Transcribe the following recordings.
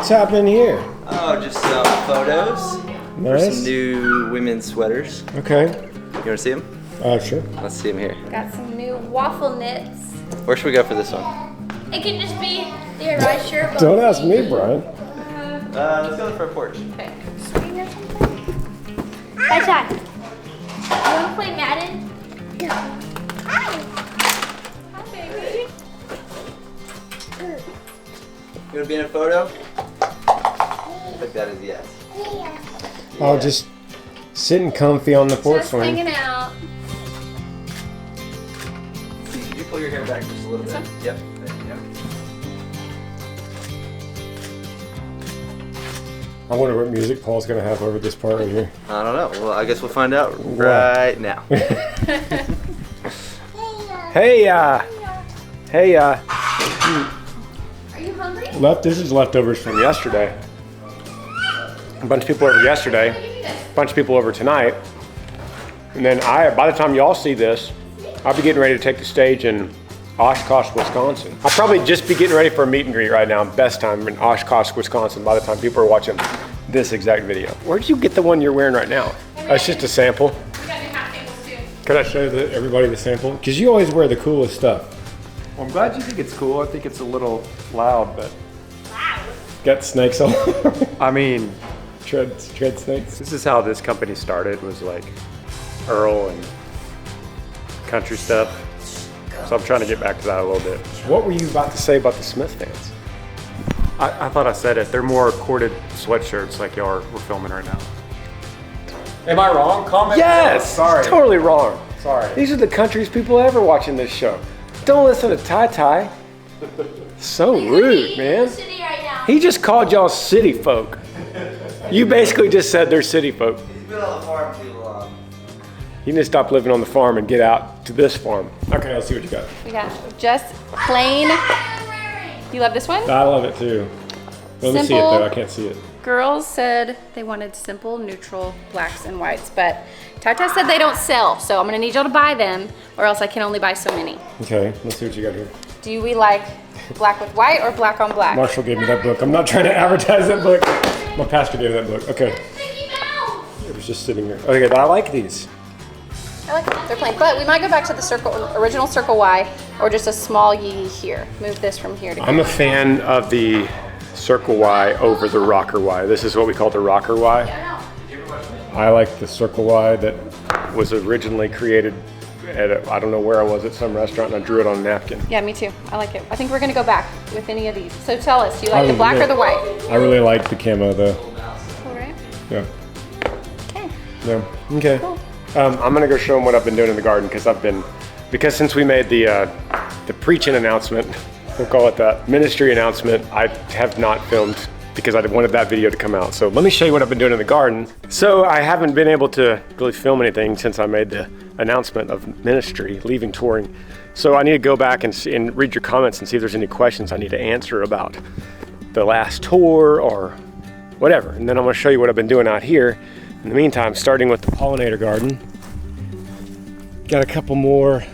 What's happening here? Oh, just some photos. Nice. For some new women's sweaters. Okay. You want to see them? Sure. Let's see them here. Got some new waffle knits. Where should we go for this one? It can just be the right shirt. Don't ask me, Brian. Let's go for a porch. Okay. Swing or something? Hi, Chad. You want to play Madden? Hi, baby. You want to be in a photo? I think that is yes. I'll just sitting comfy on the porch Just for me. hanging out. Could you pull your hair back just a little bit? Yep. There you go. I wonder what music Paul's gonna have over this part right here. I don't know. Well, I guess we'll find out right now. Hey, hey, Are you hungry? this is leftovers from yesterday. A bunch of people over yesterday, a bunch of people over tonight. And then by the time y'all see this, I'll be getting ready to take the stage in Oshkosh, Wisconsin. I'll probably just be getting ready for a meet and greet right now. Best time in Oshkosh, Wisconsin by the time people are watching this exact video. Where did you get the one you're wearing right now? That's just a sample. We got new hat tables too. Can I show everybody the sample? Because you always wear the coolest stuff. Well, I'm glad you think it's cool. I think it's a little loud, but Got snakes all over. I mean, tread snakes. this is how this company started, was like Earl and country stuff. So I'm trying to get back to that a little bit. What were you about to say about the Smith fans? I thought I said it. They're more corded sweatshirts like y'all we're filming right now. Am I wrong? Comment. Yes! Sorry. Totally wrong. Sorry. These are the country's people ever watching this show. Don't listen to Ty. So rude, man. City right now. He just called y'all city folk. You basically just said they're city folk. He's been on the farm too long. You need to stop living on the farm and get out to this farm. Okay, let's see what you got. We got just plain. You love this one? I love it too. Let me see it Simple. though. I can't see it. Girls said they wanted simple, neutral blacks and whites, but Tata said they don't sell, so I'm gonna need y'all to buy them, or else I can only buy so many. Okay, let's see what you got here. Do we like black with white or black on black? Marshall gave me that book. I'm not trying to advertise that book. My pastor gave me that book. Okay. It was just sitting there. Okay, but I like these. I like them. They're plain, but we might go back to the original Circle Y, or just a small yee here. Move this from here to here. I'm a fan of the Circle Y over the Rocker Y. This is what we call the Rocker Y. I like the Circle Y that Was originally created at I don't know where I was, at some restaurant, and I drew it on a napkin. Yeah, me too. I like it. I think we're gonna go back with any of these. So tell us, do you like the black or the white? I really like the camo though. All right. Yeah. Okay. Yeah. Okay. Cool. I'm gonna go show them what I've been doing in the garden, because since we made the preaching announcement, we'll call it that, ministry announcement, I have not filmed because I wanted that video to come out. So let me show you what I've been doing in the garden. So I haven't been able to really film anything since I made the announcement of ministry, leaving touring. So I need to go back and read your comments and see if there's any questions I need to answer about the last tour or whatever. And then I'm gonna show you what I've been doing out here. In the meantime, starting with the pollinator garden. Got a couple more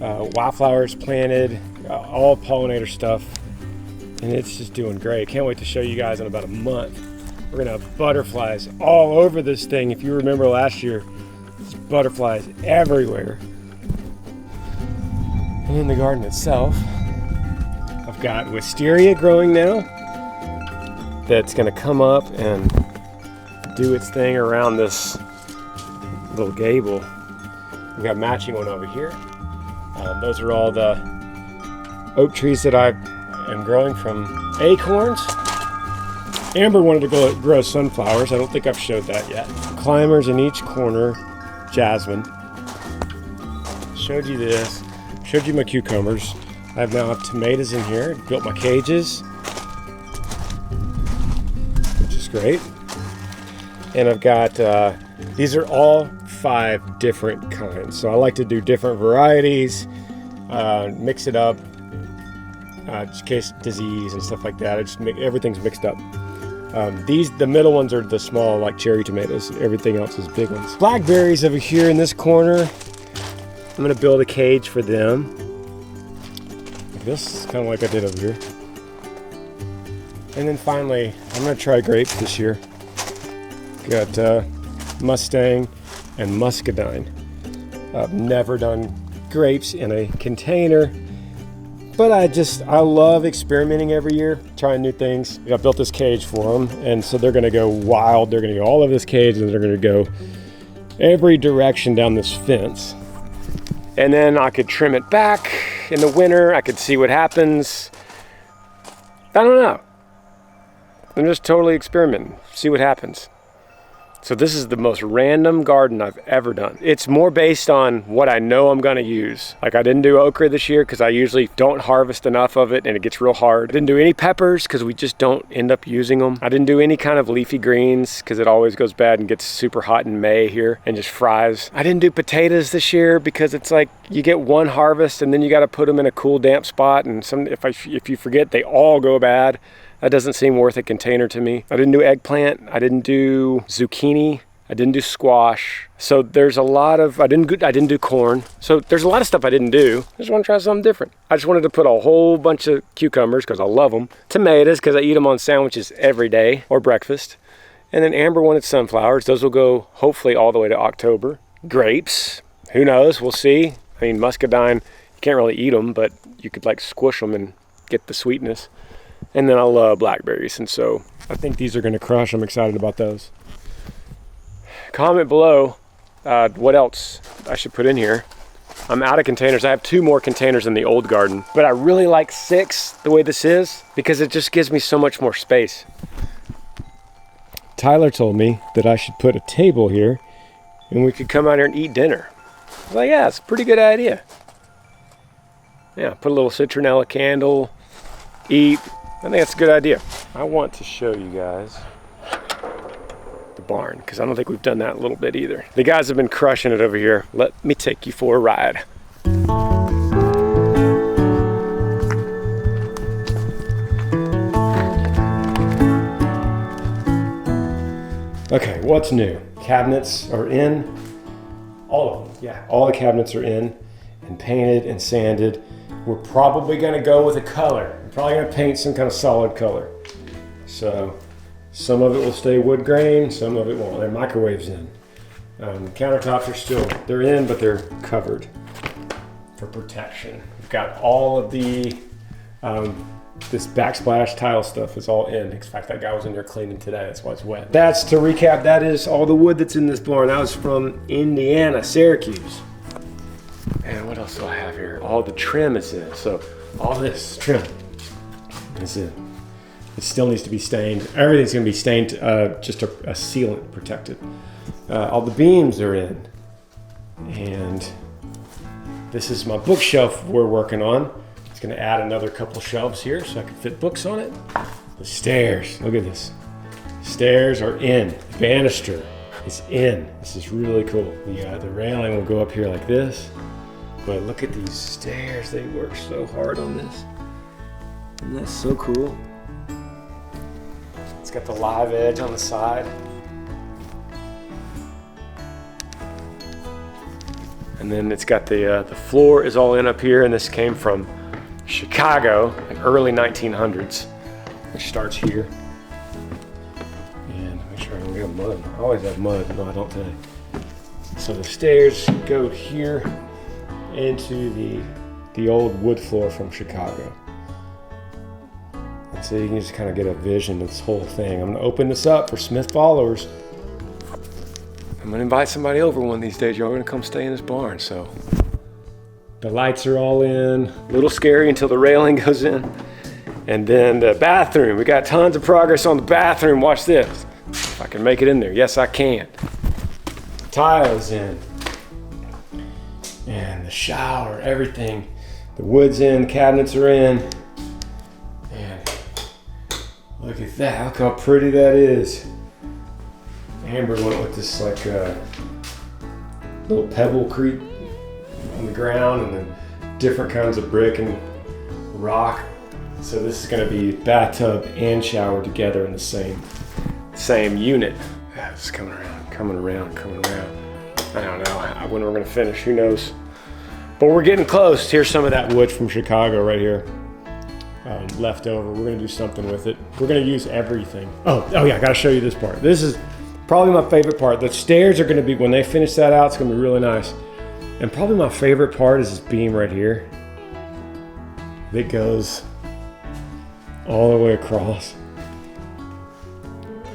wildflowers planted, all pollinator stuff. And it's just doing great. Can't wait to show you guys in about a month. We're gonna have butterflies all over this thing. If you remember last year, there's butterflies everywhere. And in the garden itself, I've got wisteria growing now that's gonna come up and do its thing around this little gable. We've got a matching one over here. Those are all the oak trees that I am growing from acorns. Amber wanted to grow sunflowers. I don't think I've showed that yet. Climbers in each corner, jasmine. Showed you this. Showed you my cucumbers. I now have tomatoes in here. Built my cages, which is great. And I've got, these are all 5 different kinds. So I like to do different varieties, mix it up, just in case disease and stuff like that. I just make, everything's mixed up. The middle ones are the small, like cherry tomatoes. Everything else is big ones. Blackberries over here in this corner. I'm gonna build a cage for them. This is kind of like I did over here. And then finally, I'm gonna try grapes this year. Got Mustang and Muscadine. I've never done grapes in a container, but I love experimenting every year, trying new things. I built this cage for them, and so they're gonna go wild. They're gonna go all over this cage, and they're gonna go every direction down this fence. And then I could trim it back in the winter. I could see what happens. I don't know. I'm just totally experimenting, see what happens. So this is the most random garden I've ever done. It's more based on what I know I'm gonna use. Like I didn't do okra this year because I usually don't harvest enough of it and it gets real hard. I didn't do any peppers because we just don't end up using them. I didn't do any kind of leafy greens because it always goes bad and gets super hot in May here and just fries. I didn't do potatoes this year because it's like you get one harvest and then you gotta put them in a cool damp spot, and if you forget, they all go bad. That doesn't seem worth a container to me. I didn't do eggplant. I didn't do zucchini. I didn't do squash. So there's a lot of, I didn't do corn. So there's a lot of stuff I didn't do. I just want to try something different. I just wanted to put a whole bunch of cucumbers because I love them. Tomatoes because I eat them on sandwiches every day or breakfast. And then Amber wanted sunflowers. Those will go hopefully all the way to October. Grapes, who knows, we'll see. I mean, muscadine, you can't really eat them, but you could like squish them and get the sweetness. And then I love blackberries, and so I think these are gonna crush. I'm excited about those. Comment below what else I should put in here. I'm out of containers. I have 2 more containers in the old garden, but I really like 6 the way this is because it just gives me so much more space. Tyler told me that I should put a table here and we could come out here and eat dinner. I was like, yeah, it's a pretty good idea. Yeah, put a little citronella candle, eat. I think that's a good idea. I want to show you guys the barn because I don't think we've done that a little bit either. The guys have been crushing it over here. Let me take you for a ride. Okay, what's new? Cabinets are in. All of them, yeah. All the cabinets are in and painted and sanded. We're probably gonna go with a color. I'm probably gonna paint some kind of solid color. So some of it will stay wood grain, some of it won't. Their microwave's in. Countertops are still, they're in, but they're covered for protection. We've got all of the, this backsplash tile stuff is all in. In fact, that guy was in there cleaning today, that's why it's wet. That's, to recap, that is all the wood that's in this barn. That was from Indiana, Syracuse. And what else do I have here? All the trim is in. So all this trim is in. It still needs to be stained. Everything's gonna be stained, just a sealant protected. All the beams are in. And this is my bookshelf we're working on. It's gonna add another couple shelves here so I can fit books on it. The stairs, look at this. Stairs are in. The banister is in. This is really cool. The railing will go up here like this. But look at these stairs. They work so hard on this. Isn't that so cool? It's got the live edge on the side. And then it's got the floor is all in up here, and this came from Chicago in early 1900s, which starts here. And make sure I don't get mud. I always have mud. No, I don't today. So the stairs go here into the old wood floor from Chicago. And so you can just kind of get a vision of this whole thing. I'm gonna open this up for Smith followers. I'm gonna invite somebody over one of these days. Y'all gonna come stay in this barn, so. The lights are all in. A little scary until the railing goes in. And then the bathroom. We got tons of progress on the bathroom. Watch this. If I can make it in there. Yes, I can. Tiles in. And the shower, everything. The wood's in, the cabinets are in. And look at that, look how pretty that is. Amber went with this like little pebble creek on the ground and then different kinds of brick and rock. So this is gonna be bathtub and shower together in the same unit. Yeah, it's coming around, coming around. I don't know when we're gonna finish, who knows. But we're getting close. Here's some of that wood from Chicago right here. left over. We're gonna do something with it. We're gonna use everything. Oh yeah, I gotta show you this part. This is probably my favorite part. The stairs are gonna be, when they finish that out, it's gonna be really nice. And probably my favorite part is this beam right here that goes all the way across.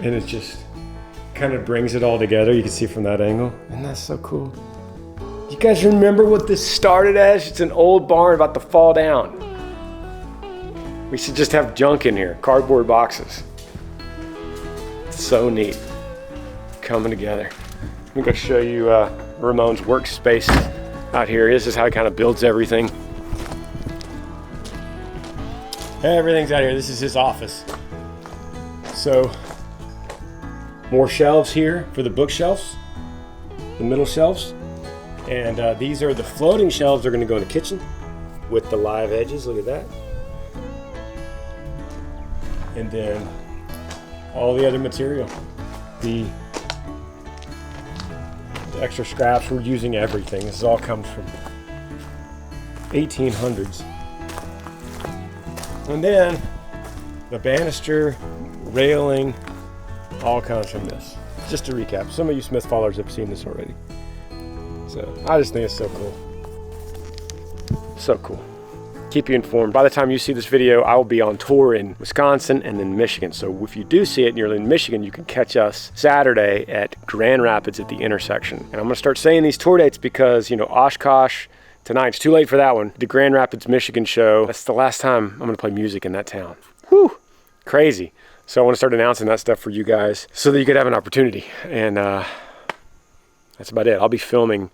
And it just kind of brings it all together. You can see from that angle. And that's so cool. You guys remember what this started as? It's an old barn about to fall down. We should just have junk in here, cardboard boxes. It's so neat, coming together. I'm gonna show you Ramon's workspace out here. This is how he kind of builds everything. Everything's out here. This is his office. So, more shelves here for the bookshelves, the middle shelves. And these are the floating shelves. They're gonna go in the kitchen with the live edges. Look at that. And then all the other material, the extra scraps. We're using everything. This all comes from 1800s. And then the banister, railing, all comes from this. Just to recap, some of you Smith followers have seen this already. So I just think it's so cool. So cool. Keep you informed. By the time you see this video, I will be on tour in Wisconsin and then Michigan. So if you do see it and you're in Michigan, you can catch us Saturday at Grand Rapids at the intersection. And I'm gonna start saying these tour dates because, you know, Oshkosh tonight, it's too late for that one. The Grand Rapids, Michigan show, that's the last time I'm gonna play music in that town. Whew, crazy. So I wanna start announcing that stuff for you guys so that you could have an opportunity. And that's about it. I'll be filming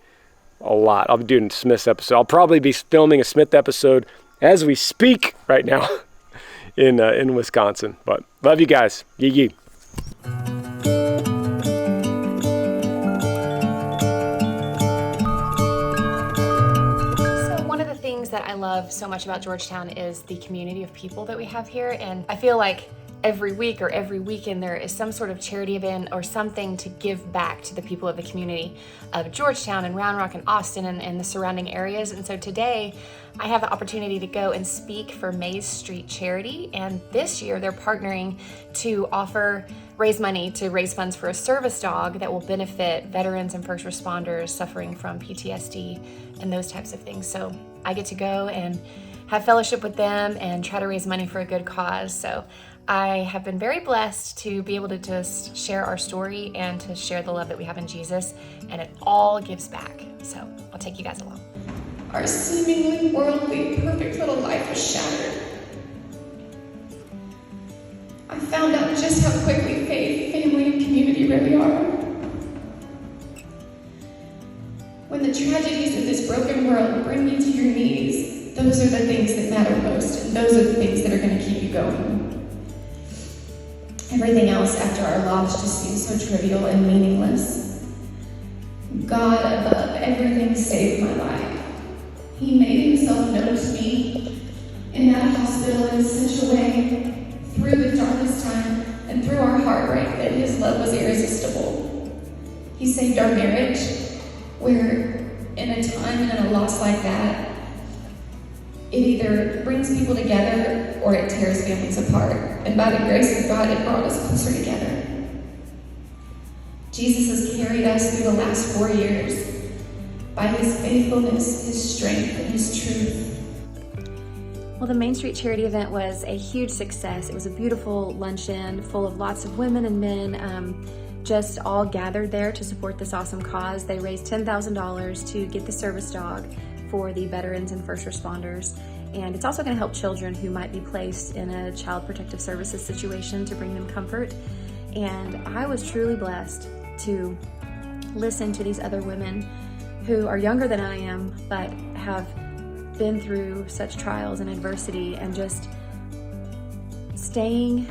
a lot. I'll be doing Smith's episode. I'll probably be filming a Smith episode as we speak right now in Wisconsin. But love you guys. Yee yee. So one of the things that I love so much about Georgetown is the community of people that we have here. And I feel like every week or every weekend there is some sort of charity event or something to give back to the people of the community of Georgetown and Round Rock and Austin and the surrounding areas. And so today I have the opportunity to go and speak for Maze Street Charity. And this year they're partnering to raise money to raise funds for a service dog that will benefit veterans and first responders suffering from PTSD and those types of things. So I get to go and have fellowship with them and try to raise money for a good cause. So I have been very blessed to be able to just share our story and to share the love that we have in Jesus, and it all gives back. So I'll take you guys along. Our seemingly worldly, perfect little life was shattered. I found out just how quickly faith, family, and community really are. When the tragedies of this broken world bring you to your knees, those are the things that matter most, and those are the things that are going to keep you going. Everything else after our loss just seems so trivial and meaningless. God above everything saved my life. He made himself known to me in that hospital in such a way, through the darkest time and through our heartbreak, that his love was irresistible. He saved our marriage, where in a time and in a loss like that, it either brings people together or it tears families apart. And by the grace of God, it brought us closer together. Jesus has carried us through the last 4 years by his faithfulness, his strength, and his truth. Well, the Main Street Charity event was a huge success. It was a beautiful luncheon full of lots of women and men just all gathered there to support this awesome cause. They raised $10,000 to get the service dog for the veterans and first responders. And it's also going to help children who might be placed in a child protective services situation to bring them comfort. And I was truly blessed to listen to these other women who are younger than I am, but have been through such trials and adversity, and just staying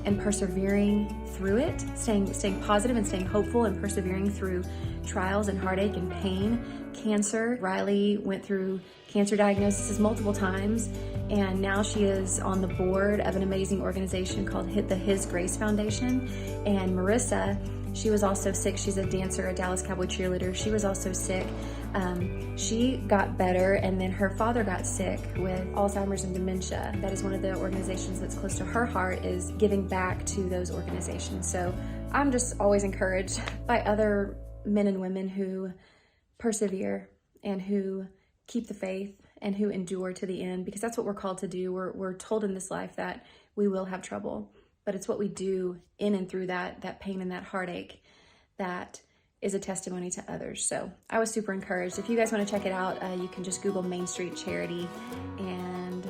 and persevering through it, staying positive and staying hopeful and persevering through trials and heartache and pain. Cancer. Riley went through cancer diagnoses multiple times, and now she is on the board of an amazing organization called the His Grace Foundation. And Marissa, She was also sick. She's a dancer, a Dallas Cowboy cheerleader. She was also sick. She got better, and then her father got sick with Alzheimer's and dementia. That is one of the organizations that's close to her heart, is giving back to those organizations. So I'm just always encouraged by other men and women who persevere and who keep the faith and who endure to the end, because that's what we're called to do. We're told in this life that we will have trouble, but it's what we do in and through that pain and that heartache that is a testimony to others. So I was super encouraged. If you guys want to check it out, you can just Google Main Street Charity and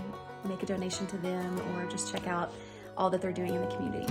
make a donation to them, or just check out all that they're doing in the community.